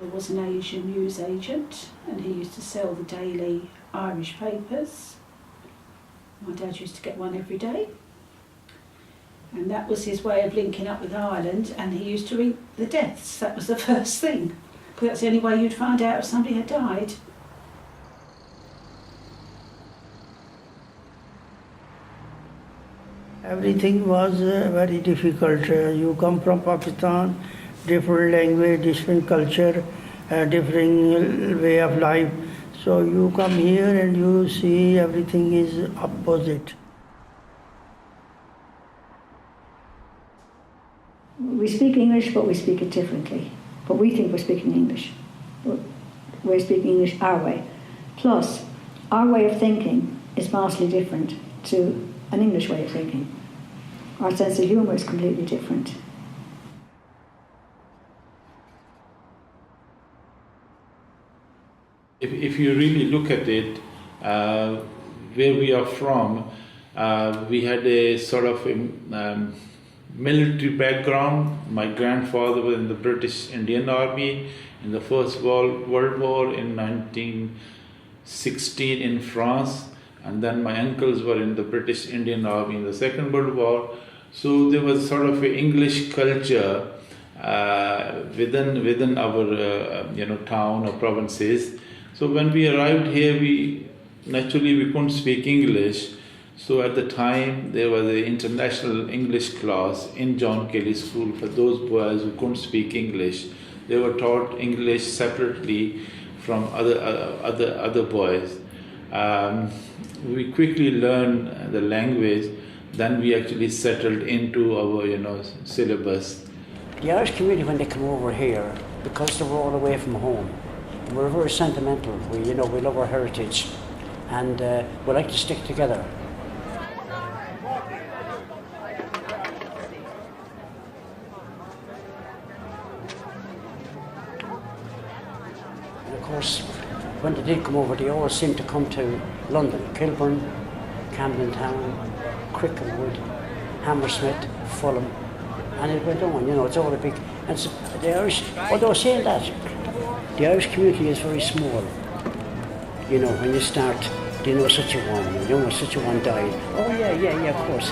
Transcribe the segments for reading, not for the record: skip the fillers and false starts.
There was an Asian newsagent and he used to sell the daily Irish papers. My dad used to get one every day. And that was his way of linking up with Ireland, and he used to read the deaths. That was the first thing. Because that's the only way you'd find out if somebody had died. Everything was very difficult. You come from Pakistan, different language, different culture, different way of life. So you come here and you see everything is opposite. We speak English, but we speak it differently. But we think we're speaking English. But we're speaking English our way. Plus, our way of thinking is vastly different to an English way of thinking. Our sense of humour is completely different. If you really look at it, where we are from, we had a sort of a military background. My grandfather was in the British Indian Army in the First World War in 1916 in France, and then my uncles were in the British Indian Army in the Second World War. So there was sort of an English culture within our town or provinces. So when we arrived here, we couldn't speak English. So at the time, there was an international English class in John Kelly School for those boys who couldn't speak English. They were taught English separately from other boys. We quickly learned the language. Then we actually settled into our syllabus. The Irish community, when they come over here, because they were all away from home, we're very sentimental. We love our heritage, and we like to stick together. And of course, when they did come over, they always seemed to come to London, Kilburn, Camden Town, Cricklewood, Hammersmith, Fulham, and it went on. It's all a big. And so the Irish, although saying that, the Irish community is very small. When you start, do you know such a one? You know such a one died. Oh yeah, of course.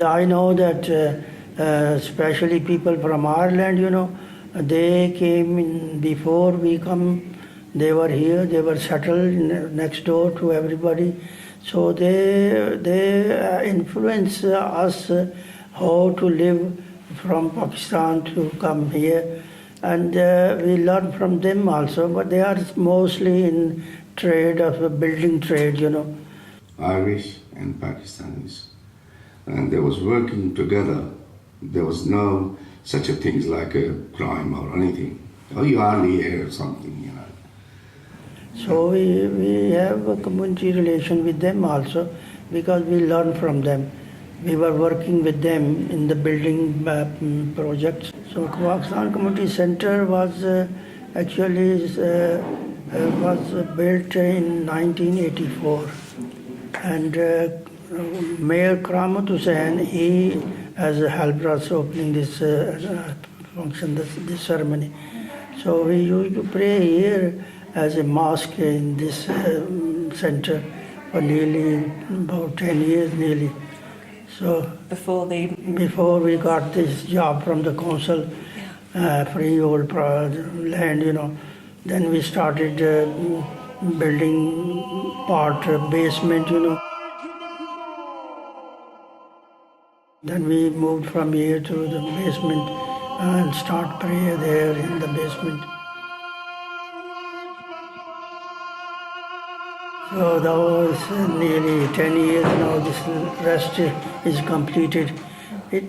I know that especially people from Ireland, they came in before we come. They were here, they were settled next door to everybody. So they influence us how to live from Pakistan to come here. And we learn from them also, but they are mostly in trade, of a building trade, Irish and Pakistanis. And they was working together. There was no such a thing like a crime or anything. Oh, you hardly hear something, So we have a community relation with them also, because we learn from them. We were working with them in the building projects. So Pakistan Community Center was actually was built in 1984, and Mayor Kramat Hussain, he has helped us opening this function, this ceremony. So we used to pray here as a mosque in this center for nearly about 10 years nearly. So before we got this job from the council, freehold land, then we started building part basement, Then we moved from here to the basement and start prayer there in the basement. So that was nearly 10 years now. This rest is completed.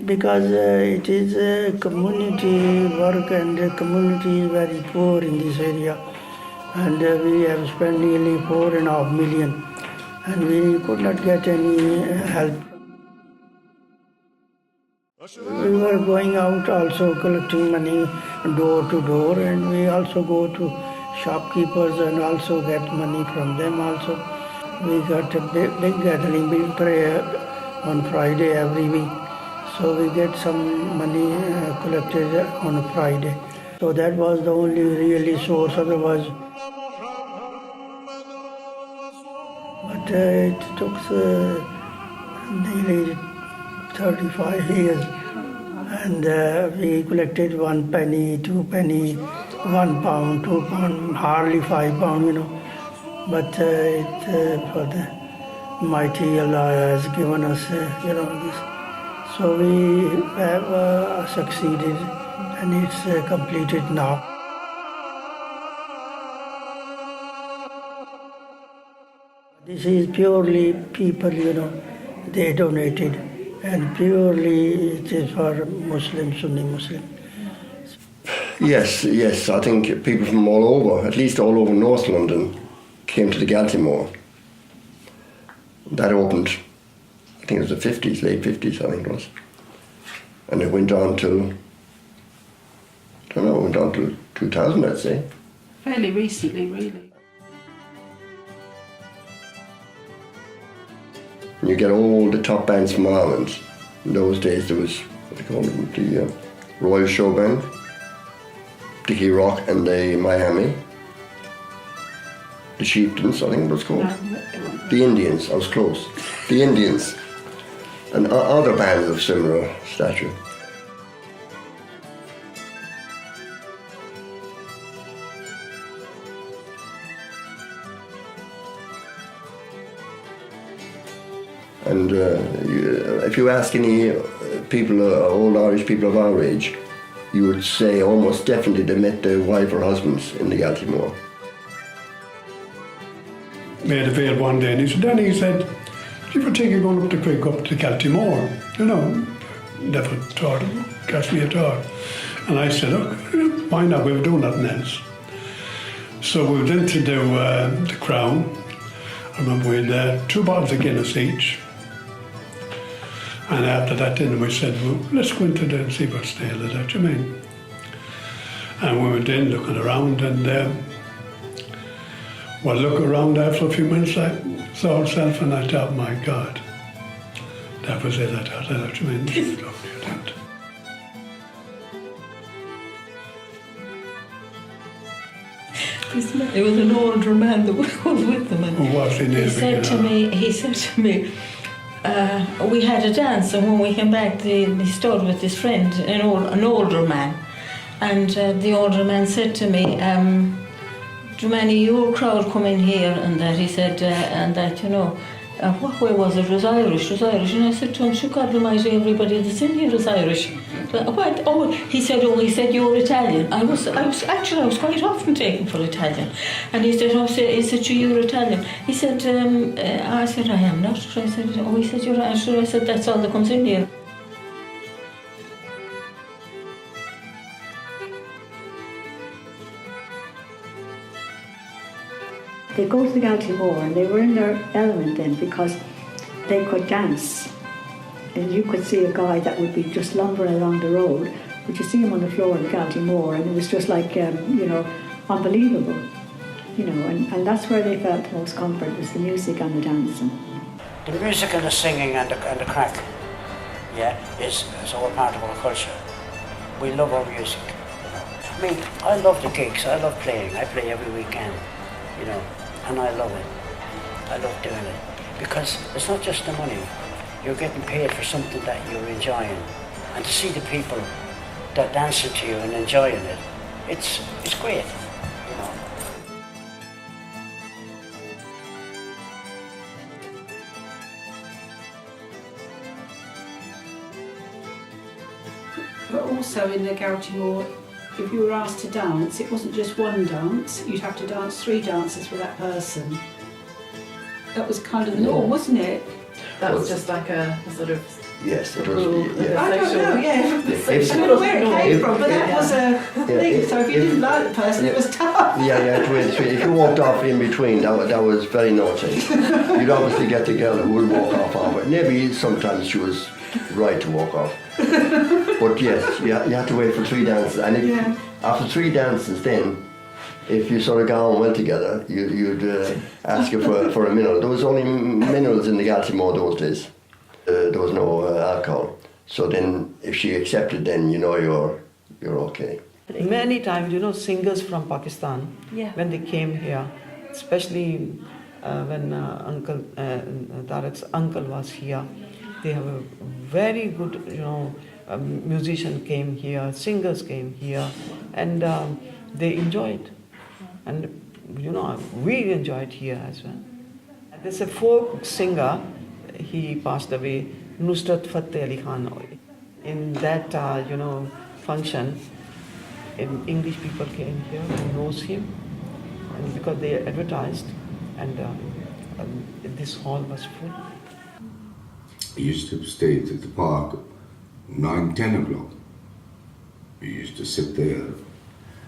Because it is a community work, and the community is very poor in this area. And we have spent nearly 4.5 million, and we could not get any help. We were going out also collecting money door to door, and we also go to shopkeepers and also get money from them also. We got a big gathering, big prayer on Friday every week. So we get some money collected on a Friday. So that was the only really source, otherwise. But it took nearly 35 years. And we collected 1 penny, 2 penny, 1 pound, 2 pound, hardly 5 pound, you know. But for the mighty Allah has given us, you know, this. So we have succeeded, and it's completed now. This is purely people, you know, they donated, and purely it is for Muslim, Sunni Muslim. Yes, I think people from all over, at least all over North London, came to the Galtymore. That opened, I think it was the 50s, late 50s, I think it was. And it went on till, I don't know, it went on till 2000, I'd say. Fairly recently, really. And you get all the top bands from Ireland. In those days there was, what do you call them, the Royal Show Band, Dickie Rock and the Miami. The Chieftains, I think it was called. No, The Indians, I was close. The Indians. And other bands of similar stature. And if you ask any people, old Irish people of our age, you would say almost definitely they met their wife or husbands in the Galtymore. Made a veil one day, and he said, Danny, he said, do you ever think you're going up to Galtymore? You know, never thought it catch me at all. And I said, look, why not? We were doing nothing else. So we went in to do the Crown. I remember we had 2 bottles of Guinness each. And after that dinner we said, well, let's go into there and see what's there, that you mean. And we went in looking around, and well, look around after a few minutes, I saw myself and I thought, my God, that was it. I thought, that you mean, this is lovely, I thought. It was an older man that was with them, and Who was he said to me, we had a dance, and when we came back, he stood with his friend, an older man, and the older man said to me, Jumani, your crowd come in here, and that he said, and that, you know, what way was it? It was Irish. And I said to him, sure, God almighty, everybody that's in here is Irish. What? Oh, he said, you're Italian. I was quite often taken for Italian. And he said, you're Italian. He said, I said, I am not. I said, he said, you're Irish. I said, that's all that comes in here. They go to the Galtymore, and they were in their element then because they could dance. And you could see a guy that would be just lumbering along the road, but you see him on the floor of the Galtymore, and it was just like, you know, unbelievable. You know, and that's where they felt the most comfort, was the music and the dancing. The music and the singing and the crack, yeah, is all part of our culture. We love our music. You know. I mean, I love the gigs. I love playing. I play every weekend, you know, and I love it. I love doing it because it's not just the money. You're getting paid for something that you're enjoying, and to see the people that dancing to you and enjoying it, it's great. You know. But also in the Galtymore, if you were asked to dance, it wasn't just one dance, you'd have to dance 3 dances for that person. That was kind of the norm, wasn't it? That was just like a sort of Yes, it rule. was. Yeah. I don't know, yeah. If- I don't know where it came from, but that was a thing. if- So if you didn't like the person, it was tough. If you walked off in between, that was very naughty. You'd obviously get the girl who would walk off of it. Maybe sometimes she was right to walk off. But yes, you had to wait for 3 dances. And after 3 dances then, if you sort of got on well together, you'd ask her for a mineral. There was only minerals in the Galtymore those days. There was no alcohol. So then, if she accepted, then you know you're okay. Many times, singers from Pakistan, when they came here, especially when Uncle Tarek's uncle was here, they have a very good, musician came here, singers came here, and they enjoyed. And we enjoyed here as well. There's a folk singer, he passed away, Nusrat Fateh Ali Khan. In that, function, English people came here who knows him, and because they advertised, and this hall was full. I used to stay at the park 9, 10 o'clock. We used to sit there.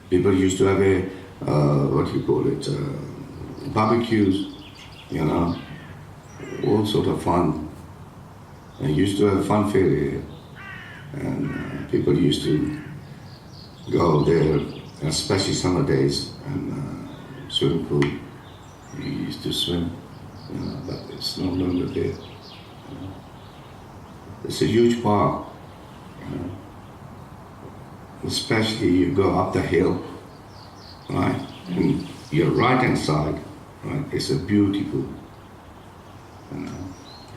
People used to have barbecues, all sort of fun. And used to have fun fair here. And people used to go there, especially summer days, and swimming pool. We used to swim, but it's no longer there. It's a huge park, especially you go up the hill, right? And your right hand side, right? It's a beautiful.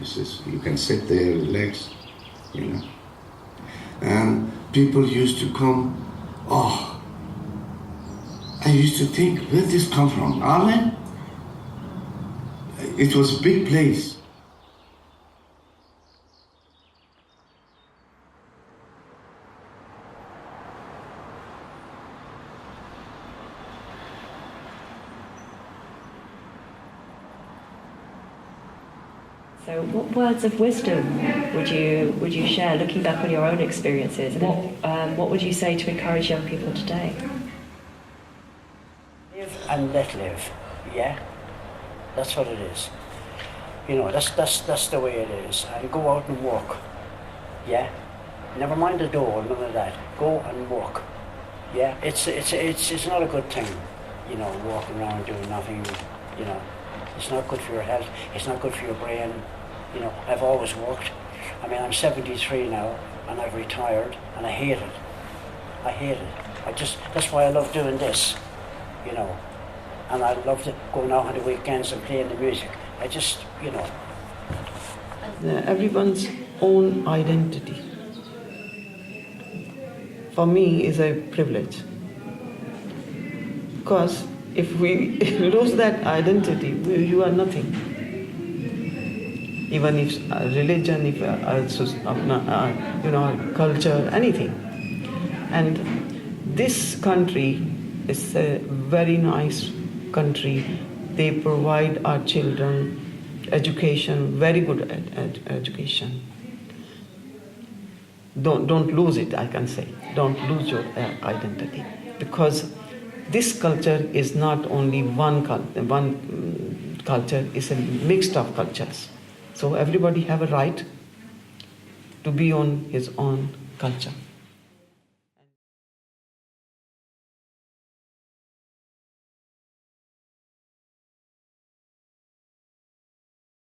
It's just, you can sit there, relax, And people used to come. Oh, I used to think, where did this come from? Ireland? It was a big place. So, what words of wisdom would you share, looking back on your own experiences? What would you say to encourage young people today? Live and let live. Yeah, that's what it is. That's the way it is. And go out and walk. Yeah, never mind the door, none of that. Go and walk. Yeah, it's not a good thing. Walking around doing nothing. It's not good for your health. It's not good for your brain. I've always worked. I'm 73 now, and I've retired, and I hate it. I hate it. That's why I love doing this, And I love going out on the weekends and playing the music. Everyone's own identity, for me, is a privilege. Because if we lose that identity, you are nothing. Even if religion, if culture, anything. And this country is a very nice country. They provide our children education, very good education. Don't lose it, I can say. Don't lose your identity, because this culture is not only one culture, it's a mixed of cultures. So everybody have a right to be on his own culture.